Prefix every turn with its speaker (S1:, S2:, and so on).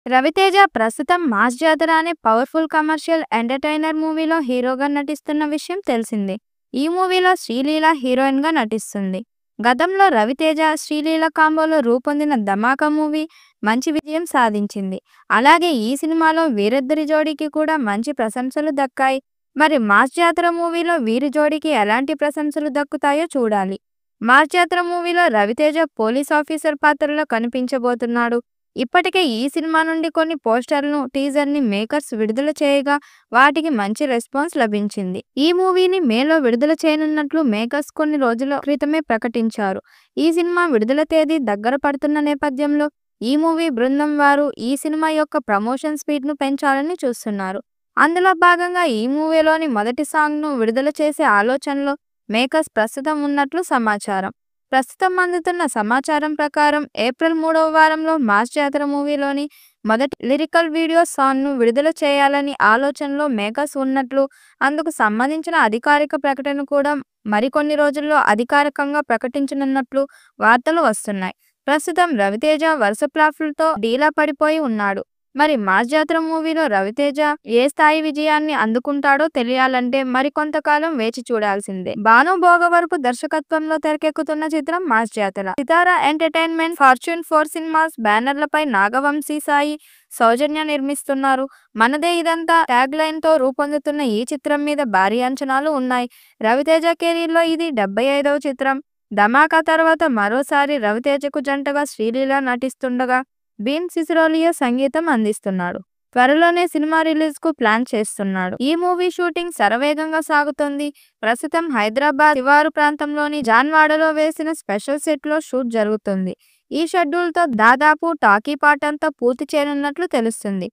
S1: రవితేజ ప్రస్తుతం 'మాస్ జాతర' అనే పవర్‌ఫుల్ కమర్షియల్ ఎంటర్‌టైనర్ మూవీలో హీరోగా నటిస్తున్న విషయం తెలిసిందే. ఈ మూవీలో శ్రీలీల హీరోయిన్‌గా నటిస్తుంది. గతంలో రవితేజ, శ్రీలీల కాంబోలో రూపొందిన 'ధమాకా' మూవీ మంచి విజయం సాధించింది. అలాగే ఈ సినిమాలో వీరిద్దరి జోడీకి కూడా మంచి ప్రశంసలు దక్కాయి. మరి 'మాస్ జాతర' మూవీలో వీరి జోడీకి ఎలాంటి ప్రశంసలు దక్కుతాయో చూడాలి. 'మాస్ జాతర' మూవీలో రవితేజ పోలీస్ ఆఫీసర్ పాత్రలో కనిపించబోతున్నాడు. ఇప్పటికే ఈ సినిమా నుండి కొన్ని పోస్టర్లను, టీజర్‌ని మేకర్స్ విడుదల చేయగా వాటికి మంచి రెస్పాన్స్ లభించింది. ఈ మూవీని మేలో విడుదల చేయనున్నట్లు మేకర్స్ కొన్ని రోజుల క్రితమే ప్రకటించారు. ఈ సినిమా విడుదల తేదీ దగ్గర పడుతున్న నేపథ్యంలో ఈ మూవీ బృందం వారు ఈ సినిమా యొక్క ప్రమోషన్ స్పీడ్‌ను పెంచాలని చూస్తున్నారు. అందులో భాగంగా ఈ మూవీలోని మొదటి సాంగ్‌ను విడుదల చేసే ఆలోచనలో మేకర్స్ ప్రస్తుతం ఉన్నట్లు సమాచారం. ప్రస్తుతం అందుతున్న సమాచారం ప్రకారం ఏప్రిల్ 3వ వారంలో 'మాస్ జాతర' మూవీలోని మొదటి లిరికల్ వీడియో సాంగ్‌ను విడుదల చేయాలని ఆలోచనలో మేకర్స్ ఉన్నట్లు, అందుకు సంబంధించిన అధికారిక ప్రకటన కూడా మరికొన్ని రోజుల్లో అధికారికంగా ప్రకటించనున్నట్లు వార్తలు వస్తున్నాయి. ప్రస్తుతం రవితేజ వరుస ఫ్లాపులతో డీలా పడిపోయి ఉన్నాడు. మరి 'మాస్ జాతర' మూవీలో రవితేజ ఏ స్థాయి విజయాన్ని అందుకుంటాడో తెలియాలంటే మరికొంతకాలం వేచి చూడాల్సిందే. భాను భోగవరపు దర్శకత్వంలో తెరకెక్కుతున్న చిత్రం 'mass Jathara'. Sithara entertainment, fortune 4 cinemas బ్యానర్లపై నాగవంశీ సాయి, సౌజన్య నిర్మిస్తున్నారు. 'మనదే ఇదంతా' ట్యాగ్ లైన్‌తో రూపొందుతున్న ఈ చిత్రం మీద భారీ అంచనాలు ఉన్నాయి. రవితేజ కెరీర్‌లో ఇది 75వ చిత్రం. 'ధమాకా' తర్వాత మరోసారి రవితేజకు జంటగా శ్రీలీల నటిస్తుండగా బీన్ సిసిరోలియో సంగీతం అందిస్తున్నాడు. త్వరలోనే సినిమా రిలీజ్‌కు ప్లాన్ చేస్తున్నాడు. ఈ మూవీ షూటింగ్ శరవేగంగా సాగుతోంది. ప్రస్తుతం హైదరాబాద్ శివారు ప్రాంతంలోని జాన్వాడలో వేసిన స్పెషల్ సెట్‌లో షూట్ జరుగుతుంది. ఈ షెడ్యూల్‌తో దాదాపు టాకీ పార్ట్ అంతా పూర్తి చేయనున్నట్లు తెలుస్తుంది.